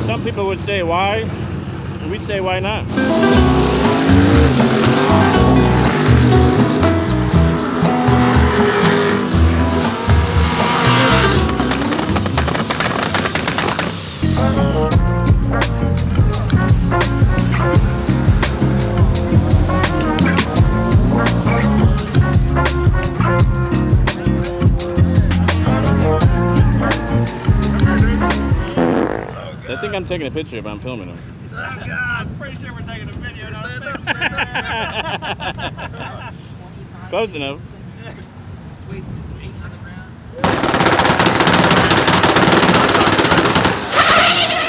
Some people would say why, and we say why not. I think I'm taking a picture, but I'm filming them. Oh God, I'm pretty sure we're taking a video. Close enough.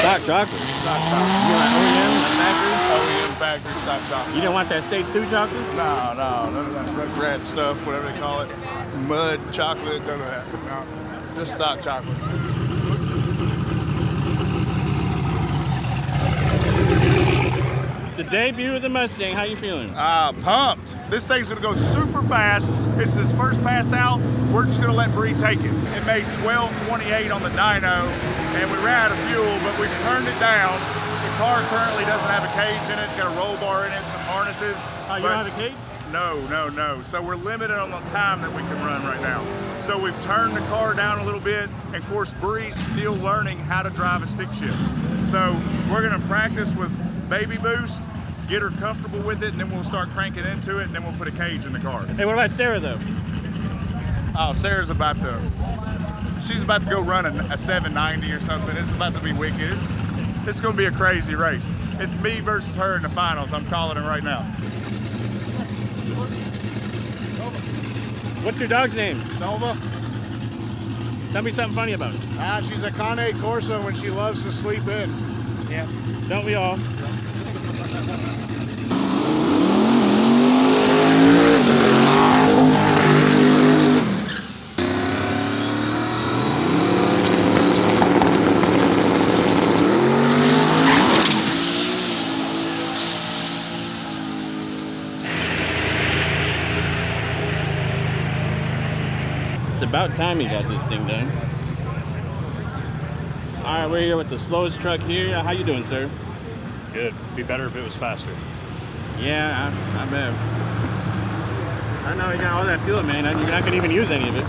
Stock chocolate. Stock chocolate. You like OEM factory? OEM factory stock chocolate. You didn't want that stage 2 chocolate? No, none of that red stuff, whatever they call it. Mud chocolate, none of that. No, just stock chocolate. The debut of the Mustang, how you feeling? Pumped. This thing's gonna go super fast. This is its first pass out. We're just gonna let Bree take it. It made 12:28 on the dyno, and we ran out of fuel, but we've turned it down. The car currently doesn't have a cage in it. It's got a roll bar in it, some harnesses. Oh, you don't have a cage? No. So we're limited on the time that we can run right now. So we've turned the car down a little bit, and of course, Bree's still learning how to drive a stick shift. So we're gonna practice with baby boost, get her comfortable with it, and then we'll start cranking into it, and then we'll put a cage in the car. Hey, what about Sarah though? Oh, Sarah's she's about to go run a 790 or something. It's about to be wicked. It's gonna be a crazy race. It's me versus her in the finals. I'm calling it right now. What's your dog's name? Nova. Tell me something funny about her. She's a Cane Corso when she loves to sleep in. Yeah. Don't we all? It's about time you got this thing done. All right, we're here with the slowest truck here. How you doing, sir? Good. Be better if it was faster. Yeah, I bet. I know you got all that fuel, man. You're not gonna even use any of it.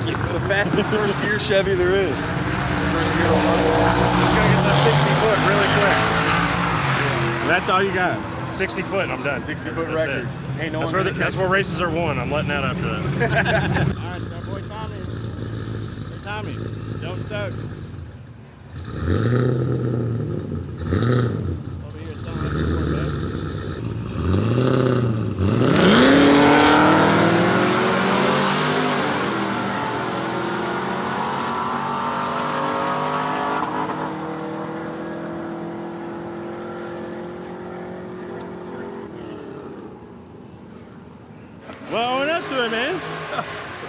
This is the fastest first gear Chevy there is. First gear on my It's gonna get that 60 foot really quick. That's all you got. 60 foot and I'm done. 60 foot That's record. it. Ain't no That's one where, gonna that's catch where races are won. I'm letting that after that. All right, so boy Tommy. Hey, Tommy, don't suck. Over here, someone else before that. Well, own up to it, man.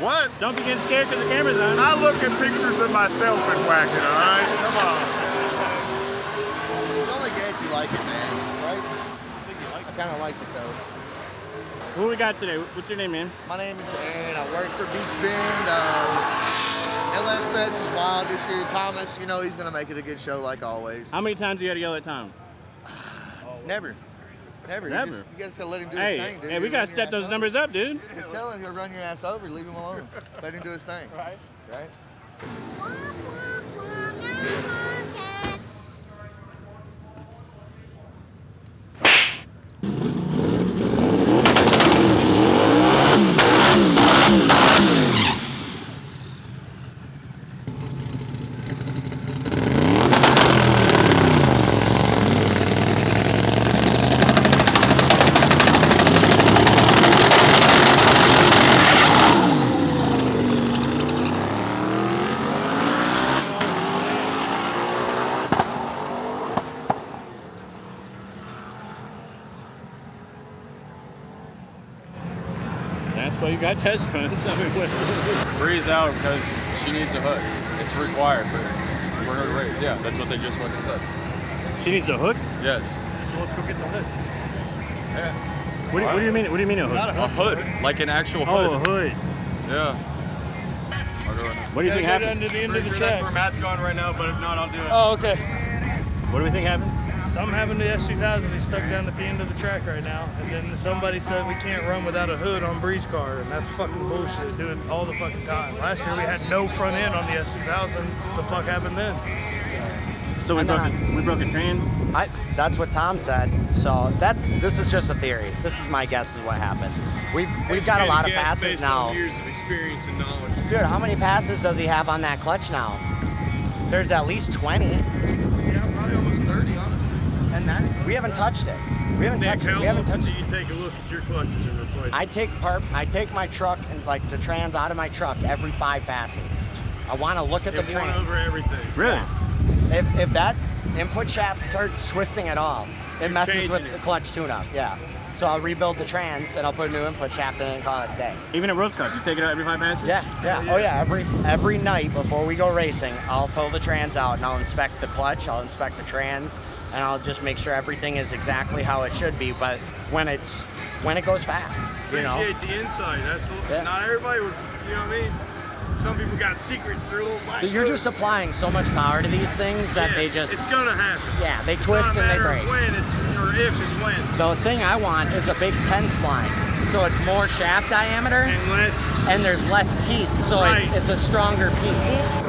What? Don't be getting scared because the camera's on. I look at pictures of myself and whack it, all right? Come on. It's only gay if you like it, man. Right? I kind of like it though. Who we got today? What's your name, man? My name is Aaron. I work for Beach Bend. LS Fest is wild this year. Thomas, you know he's gonna make it a good show like always. How many times do you got to yell at Tom? Never. Never. Never. You gotta let him do his Hey, thing, dude. hey, we got to step those numbers up, dude. You tell him he'll run your ass over. Leave him alone. Let him do his thing. Right. Right? That's why you got test runs. Bree's out because she needs a hook. It's required for her to race. Yeah, that's what they just fucking said. She needs a hook? Yes. So let's go get the hood. Yeah. What do you mean? What do you mean a hook? A hood, like an actual hood. Oh, a hood. Yeah. I'll go right now. What do you think happens? Under the end of the Pretty sure track. that's where Matt's going right now, but if not, I'll do it. Oh, okay. What do we think happened? Something happened to the S2000. He's stuck down at the end of the track right now. And then somebody said we can't run without a hood on Bree's car, and that's fucking bullshit. Do it all the fucking time. Last year we had no front end on the S2000. The fuck happened then? So we broke the trans? That's what Tom said. So this is just a theory. This is my guess is what happened. We've got a lot of passes now. Years of experience and knowledge. Dude, how many passes does he have on that clutch now? There's at least 20. Yeah, probably almost 30, honestly. And that we haven't touched it. We haven't touched it. We haven't touched it. You take a look at your clutches and replace them. I take my truck and like the trans out of my truck every 5 passes. I want to look at the trans. Over everything. Really? If that input shaft starts twisting at all, it messes with the clutch tune-up. Yeah. So I'll rebuild the trans and I'll put a new input shaft in and call it a day. Even at World Cup, you take it out every 5 passes? Yeah. Oh yeah. Every night before we go racing, I'll pull the trans out and I'll inspect the clutch, I'll inspect the trans, and I'll just make sure everything is exactly how it should be. But when it goes fast, you know. Appreciate the insight. That's not everybody would. You know what I mean? Some people got secrets. They're little black. You're just applying so much power to these things that they just. It's gonna happen. Yeah, they twist and they break. When it's or if it's when. The thing I want is a big 10 spline, so it's more shaft diameter and there's less teeth, so it's a stronger piece.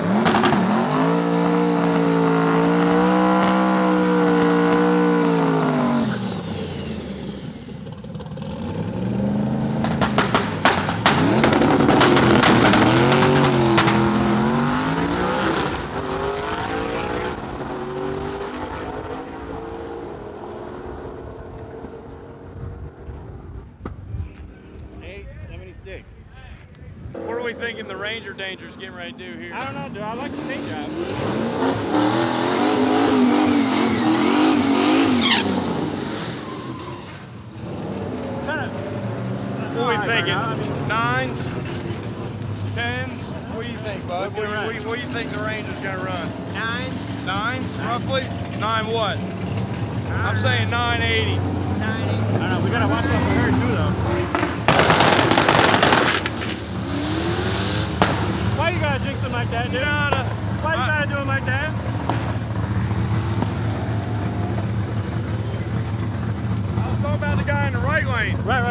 What are we thinking the Ranger Danger's getting ready to do here? I don't know, dude. I like the state job. What are we thinking? 9s? 10s? What do you think, bud? What do you think the Ranger's going to run? 9s. 9s, roughly? 9 what? I'm saying 980. 980. I don't know. We got to watch out for her, too, though. Why you gotta jinx him like that, dude? Why you gotta do him like that? I was talking about the guy in the right lane. Right. I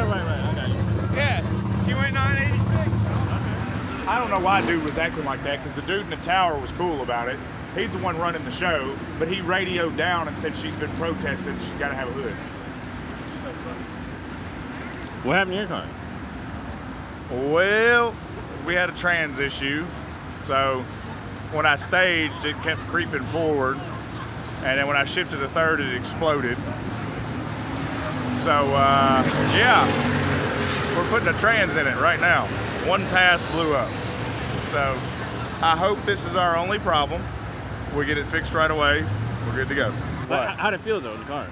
got you. Yeah, he went 986. I don't know why dude was acting like that, because the dude in the tower was cool about it. He's the one running the show, but he radioed down and said she's been protesting, she's got to have a hood. What happened to your car? Well, we had a trans issue, so when I staged, it kept creeping forward, and then when I shifted to third, it exploded. So, yeah, we're putting a trans in it right now. One pass blew up. So, I hope this is our only problem. We get it fixed right away, we're good to go. How'd it feel, though, in the car?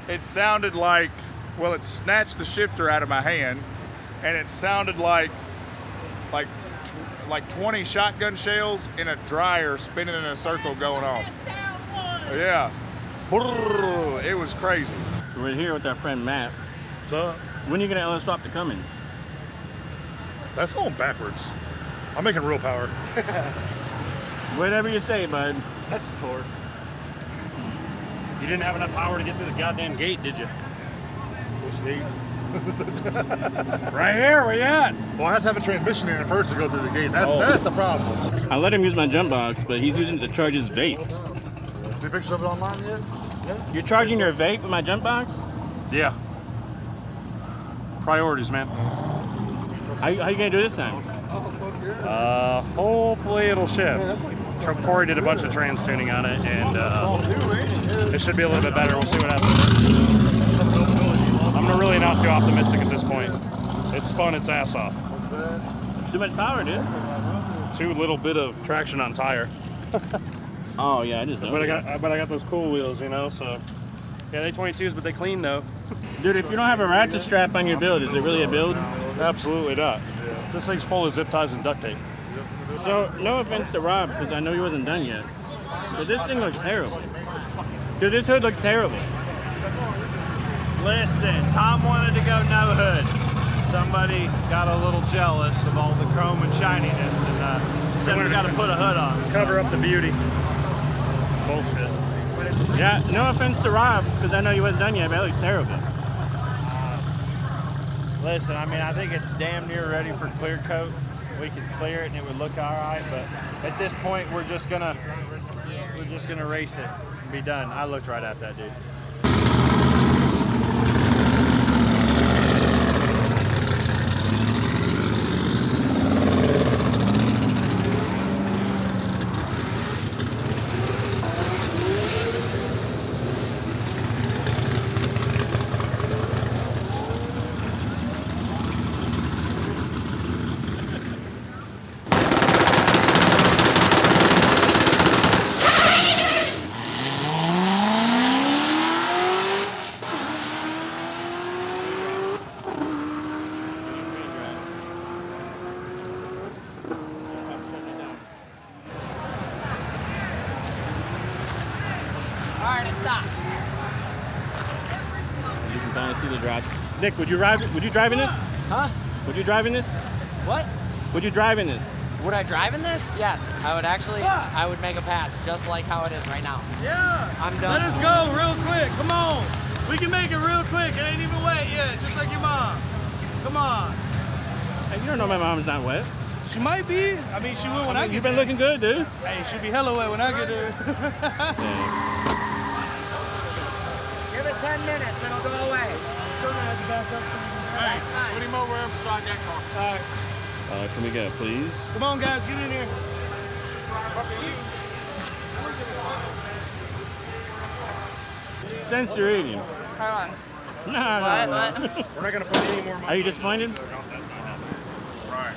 It sounded like, well, it snatched the shifter out of my hand, and it sounded like 20 shotgun shells in a dryer spinning in a circle going off. Yeah. Brrr, it was crazy. So we're here with our friend Matt. What's up? When are you going to LS swap the Cummins? That's going backwards. I'm making real power. Whatever you say, bud. That's torque. You didn't have enough power to get through the goddamn gate, did you? Which gate? Right here, where you at? Well, I have to have a transmission in it first to go through the gate. That's the problem. I let him use my jump box, but he's using it to charge his vape. See pictures of it online yet? Yeah. You're charging your vape with my jump box? Yeah. Priorities, man. How you gonna do this time? Hopefully it'll shift. Corey did a bunch of trans tuning on it, and it should be a little bit better. We'll see what happens. I'm really not too optimistic at this point. It spun its ass off. Too much power, dude. Too little bit of traction on tire. Oh yeah, I just know. But I got those cool wheels, you know. So yeah, they 22s, but they clean though. Dude, if you don't have a ratchet strap on your build, is it really a build? Absolutely not. This thing's full of zip ties and duct tape. So, no offense to Rob, because I know he wasn't done yet, but this thing looks terrible. Dude, this hood looks terrible. Listen, Tom wanted to go no hood. Somebody got a little jealous of all the chrome and shininess and said we got to put a hood on. Cover up the beauty. Bullshit. Yeah, no offense to Rob, because I know he wasn't done yet, but it looks terrible. Listen, I mean, I think it's damn near ready for clear coat. We could clear it and it would look all right, but at this point, we're just gonna race it and be done. I looked right at that, dude. You can kind of see the drops. Nick, would you drive in this? Huh? Would you drive in this? What? Would you drive in this? Would I drive in this? Yes, I would actually. I would make a pass just like how it is right now. Yeah. I'm done. Let us go real quick. Come on. We can make it real quick. It ain't even wet yet, just like your mom. Come on. Hey, you don't know my mom's not wet. She might be. I mean, she will when I get You've been there. looking good, dude. Hey, she'll be hella wet when I get there. Give it 10 minutes, it'll go away. Hey, put him over there beside that car. All right. Can we go, please? Come on, guys, get in here. Since you're eating. Hold on. No. What? We're not gonna put any more money. Are you disappointed? Right.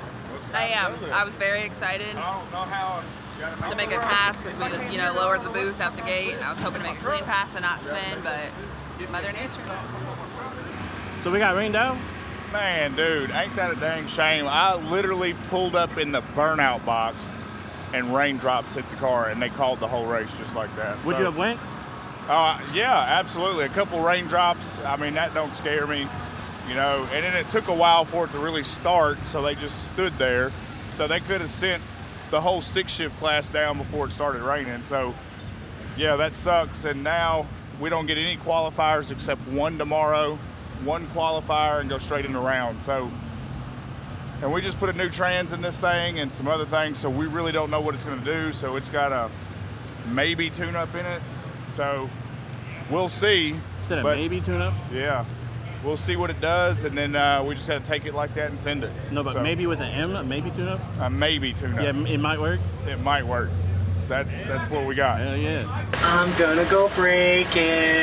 I am. I was very excited to make a pass because we, you know, lowered the boost out the gate. I was hoping to make a clean pass and not spin, but Mother Nature. So we got rained out? Man, dude, ain't that a dang shame? I literally pulled up in the burnout box and raindrops hit the car and they called the whole race just like that. Would you have went? Yeah, absolutely. A couple raindrops, I mean, that don't scare me, you know. And then it took a while for it to really start, so they just stood there. So they could have sent the whole stick shift class down before it started raining. So, yeah, that sucks. And now we don't get any qualifiers except one tomorrow, one qualifier, and go straight in the round. So, and we just put a new trans in this thing and some other things, so we really don't know what it's going to do. So it's got a maybe tune-up in it. So we'll see. Instead of maybe tune-up? Yeah. We'll see what it does, and then we just got to take it like that and send it. No, but so, maybe with an M, a maybe tune-up? a maybe tune-up. Yeah, it might work. It might work. That's what we got. Hell yeah. I'm gonna go breaking.